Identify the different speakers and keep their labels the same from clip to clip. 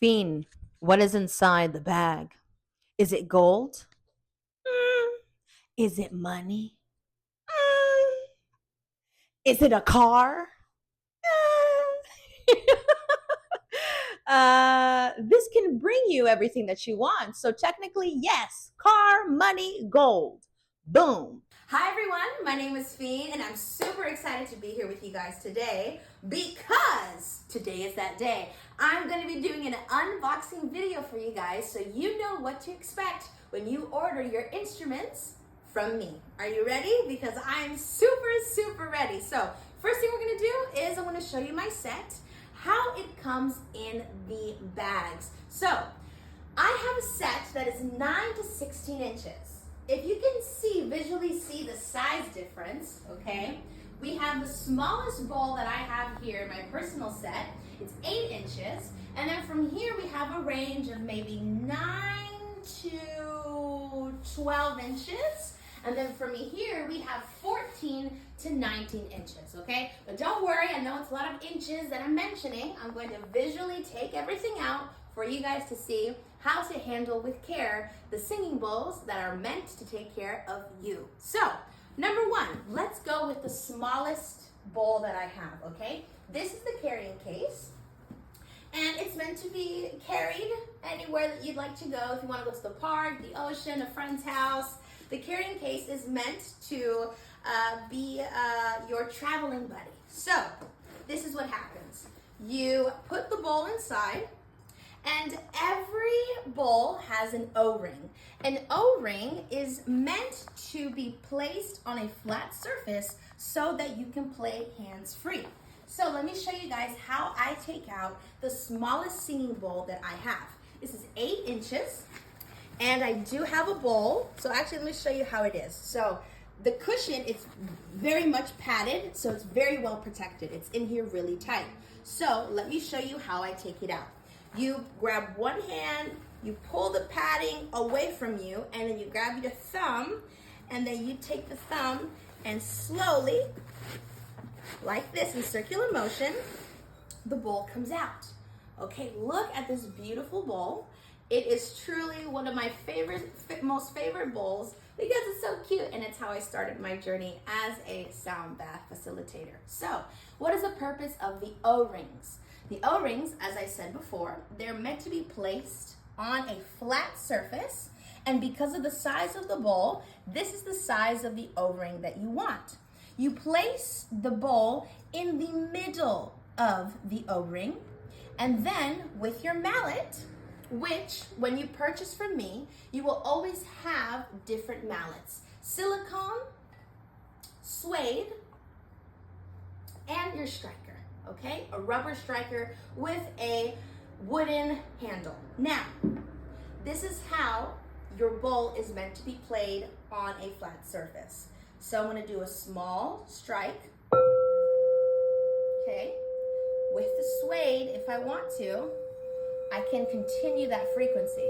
Speaker 1: Fiend, what is inside the bag? Is it gold? Mm. Is it money? Mm. Is it a car? This can bring you everything that you want. So technically, yes, car, money, gold. Boom.
Speaker 2: Hi everyone, my name is Fiend and I'm super excited to be here with you guys today because today is that day. I'm going to be doing an unboxing video for you guys so you know what to expect when you order your instruments from me. Are you ready? Because I'm super ready. So first thing we're going to do is I'm going to show you my set, how it comes in the bags. So I have a set that is 9 to 16 inches. If you can visually see the size difference, okay, we have the smallest bowl that I have here in my personal set. It's 8 inches. And then from here we have a range of maybe 9 to 12 inches. And then from here we have 14 to 19 inches, okay? But don't worry, I know it's a lot of inches that I'm mentioning. I'm going to visually take everything out for you guys to see how to handle with care the singing bowls that are meant to take care of you. So, number one, let's go with the smallest bowl that I have, okay? This is the carrying case, and it's meant to be carried anywhere that you'd like to go. If you want to go to the park, the ocean, a friend's house, the carrying case is meant to be your traveling buddy. So, this is what happens. You put the bowl inside, and every bowl has an O-ring. An O-ring is meant to be placed on a flat surface so that you can play hands-free. So let me show you guys how I take out the smallest singing bowl that I have. This is 8 inches, and I do have a bowl. So actually, let me show you how it is. So the cushion is very much padded, so it's very well protected. It's in here really tight. So let me show you how I take it out. You grab one hand, you pull the padding away from you, and then you grab your thumb, and then you take the thumb and slowly, like this in circular motion, the bowl comes out. Okay, look at this beautiful bowl. It is truly one of my most favorite bowls because it's so cute, and it's how I started my journey as a sound bath facilitator. So, what is the purpose of the O-rings? The O-rings, as I said before, they're meant to be placed on a flat surface, and because of the size of the bowl, this is the size of the O-ring that you want. You place the bowl in the middle of the O-ring, and then with your mallet, which when you purchase from me, you will always have different mallets. Silicone, suede, and your striker. Okay, a rubber striker with a wooden handle. Now, this is how your bowl is meant to be played on a flat surface. So I'm going to do a small strike. Okay, with the suede, if I want to, I can continue that frequency.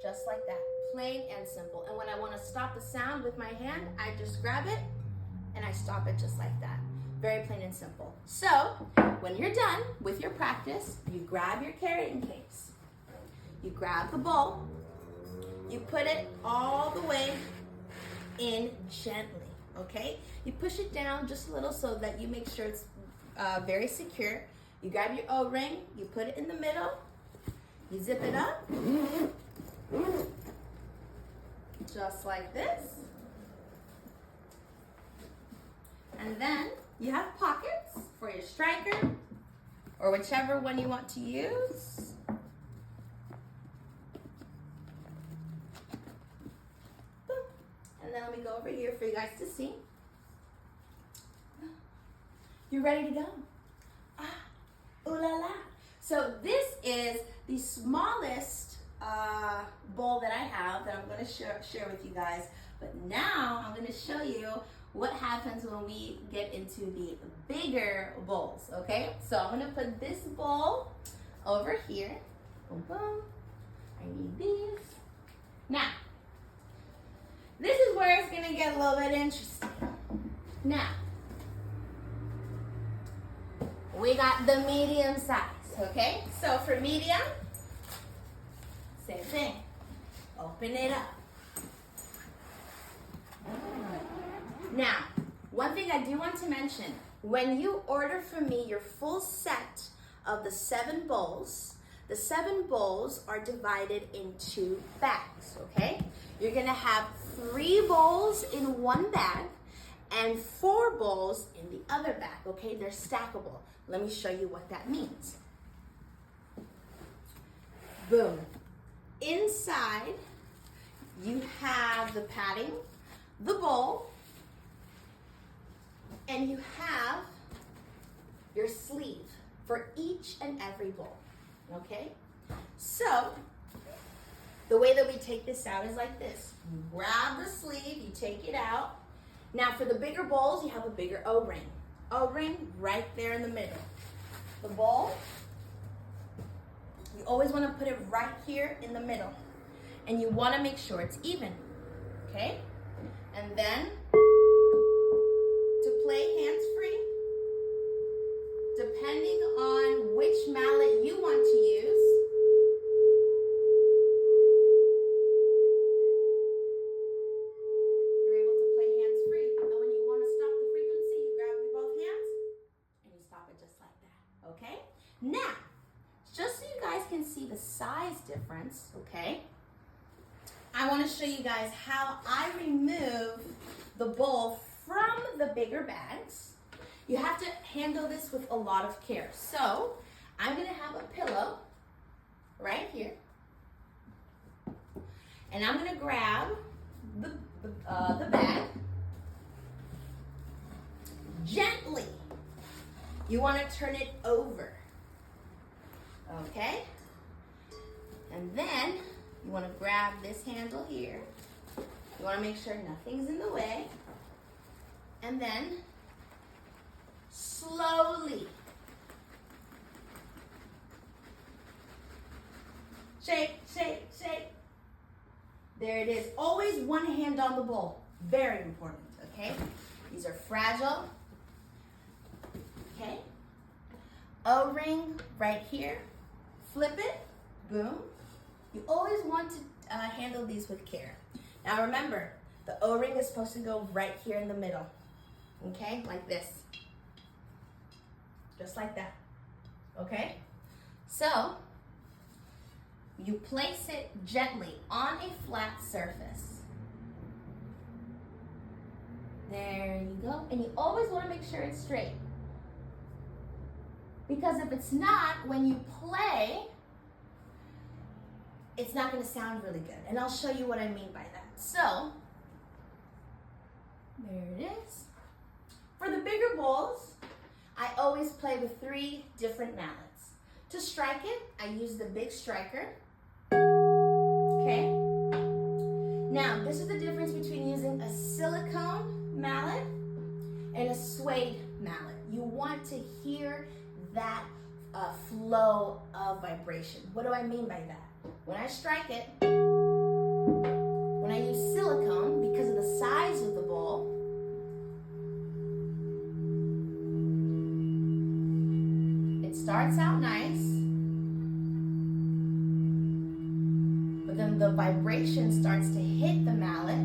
Speaker 2: Just like that, plain and simple. And when I want to stop the sound with my hand, I just grab it and I stop it just like that. Very plain and simple. So when you're done with your practice, you grab your carrying case, you grab the bowl, you put it all the way in gently, okay? You push it down just a little so that you make sure it's very secure. You grab your O-ring, you put it in the middle, you zip it up, just like this. And then you have pockets for your striker or whichever one you want to use. Boom. And then let me go over here for you guys to see. You're ready to go. Ah, ooh la la. So this is the smallest bowl that I have that I'm going to share with you guys. But now I'm going to show you what happens when we get into the bigger bowls, okay? So I'm going to put this bowl over here. Boom, boom. I need these. Now, this is where it's gonna get a little bit interesting. Now, we got the medium size, okay? So for medium, same thing. Open it up. Now, one thing I do want to mention, when you order from me your full set of the 7 bowls, the 7 bowls are divided into bags, okay? You're gonna have 3 bowls in one bag and 4 bowls in the other bag, okay? They're stackable. Let me show you what that means. Boom. Inside, you have the padding, the bowl, and you have your sleeve for each and every bowl, okay? So, the way that we take this out is like this. You grab the sleeve, you take it out. Now for the bigger bowls, you have a bigger O-ring. O-ring right there in the middle. The bowl, you always want to put it right here in the middle. And you want to make sure it's even, okay? And then, to play hands-free, depending on which mallet you want to use, you're able to play hands-free. And when you want to stop the frequency, you grab with both hands and you stop it just like that, okay? Now, just so you guys can see the size difference, okay? I want to show you guys how I remove the bowl from the bigger bags. You have to handle this with a lot of care. So I'm going to have a pillow right here. And I'm going to grab the bag. Gently. You want to turn it over. Okay? And then you want to grab this handle here. You want to make sure nothing's in the way. And then slowly shake, shake, shake. There it is. Always one hand on the bowl. Very important, okay? These are fragile. Okay? O-ring right here. Flip it. Boom. You always want to handle these with care. Now remember, the O-ring is supposed to go right here in the middle. Okay? Like this. Just like that. Okay? So, you place it gently on a flat surface. There you go. And you always want to make sure it's straight. Because if it's not, when you play, it's not going to sound really good. And I'll show you what I mean by that. So, there it is. For the bigger bowls, I always play with 3 different mallets. To strike it, I use the big striker. Okay? Now, this is the difference between using a silicone mallet and a suede mallet. You want to hear that flow of vibration. What do I mean by that? When I strike it, when I use silicone, because of the size of the bowl, it starts out nice, but then the vibration starts to hit the mallet.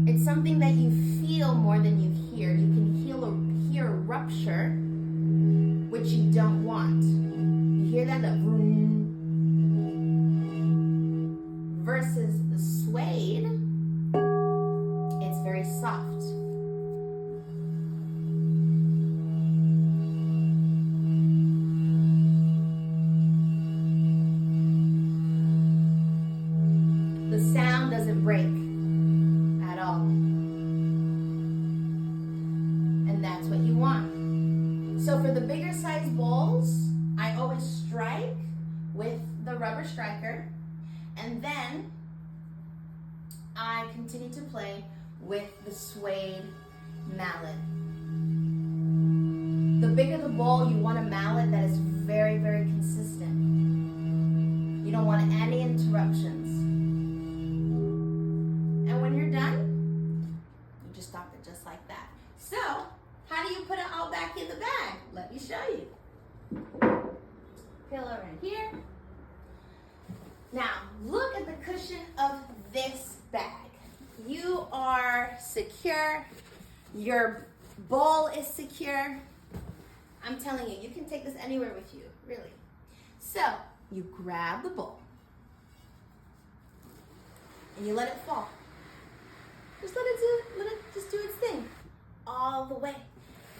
Speaker 2: It's something that you feel more than you hear. You can hear a rupture, which you don't want. You hear that, the vroom, versus the suede, it's very soft. The sound doesn't break at all. And that's what you want. So for the bigger size bowls, I always strike with the rubber striker, and then I continue to play with the suede mallet. The bigger the bowl, you want a mallet that is very, very consistent. You don't want any interruptions. And when you're done, you just stop it just like that. So, how do you put it all back in the bag? Let me show you. Pillow right here. Now, look at the cushion of this bag. You are secure. Your bowl is secure. I'm telling you, you can take this anywhere with you, really. So, you grab the bowl and you let it fall. Just let it just do its thing all the way.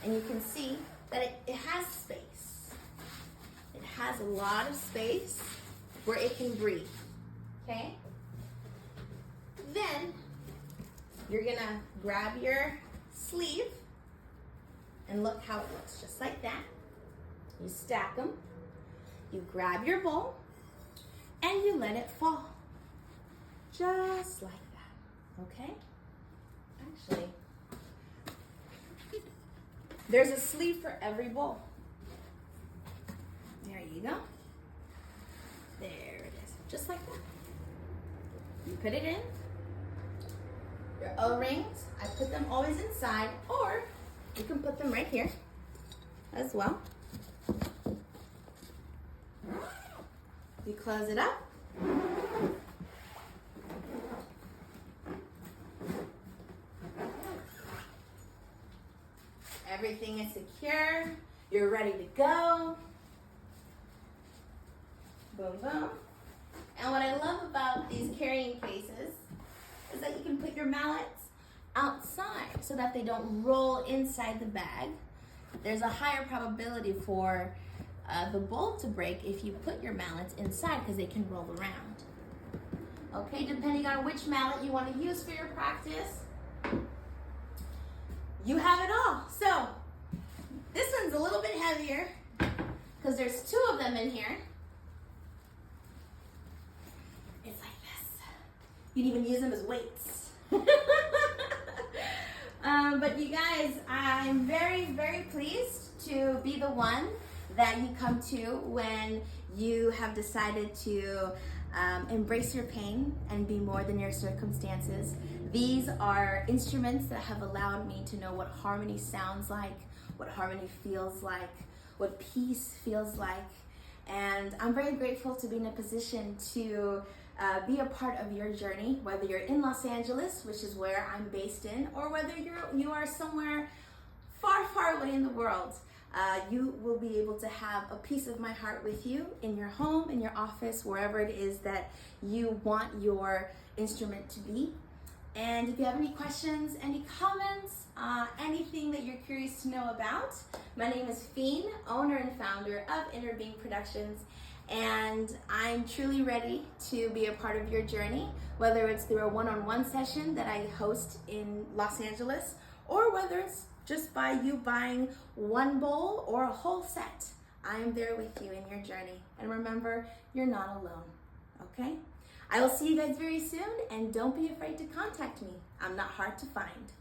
Speaker 2: And you can see that it has space. It has a lot of space where it can breathe, okay? Then, you're gonna grab your sleeve and look how it looks, just like that. You stack them, you grab your bowl, and you let it fall. Just like that, okay? Actually, there's a sleeve for every bowl. There you go. There it is, just like that. You put it in. Your O-rings, I put them always inside, or you can put them right here as well. You close it up. Everything is secure. You're ready to go. Boom, boom. And what I love about these carrying cases is that you can put your mallets outside so that they don't roll inside the bag. There's a higher probability for the bowl to break if you put your mallets inside because they can roll around. Okay, depending on which mallet you want to use for your practice, you have it all. So, this one's a little bit heavier because there's two of them in here. It's like this. You can even use them as weights. But you guys, I'm very, very pleased to be the one that you come to when you have decided to embrace your pain and be more than your circumstances. These are instruments that have allowed me to know what harmony sounds like, what harmony feels like, what peace feels like. And I'm very grateful to be in a position to be a part of your journey, whether you're in Los Angeles, which is where I'm based in, or whether you are somewhere far, far away in the world. You will be able to have a piece of my heart with you in your home, in your office, wherever it is that you want your instrument to be. And if you have any questions, any comments, anything that you're curious to know about, my name is Fiend, owner and founder of Inner Being Productions, and I'm truly ready to be a part of your journey, whether it's through a one-on-one session that I host in Los Angeles, or whether it's just by you buying one bowl or a whole set. I am there with you in your journey. And remember, you're not alone, okay? I will see you guys very soon, and don't be afraid to contact me. I'm not hard to find.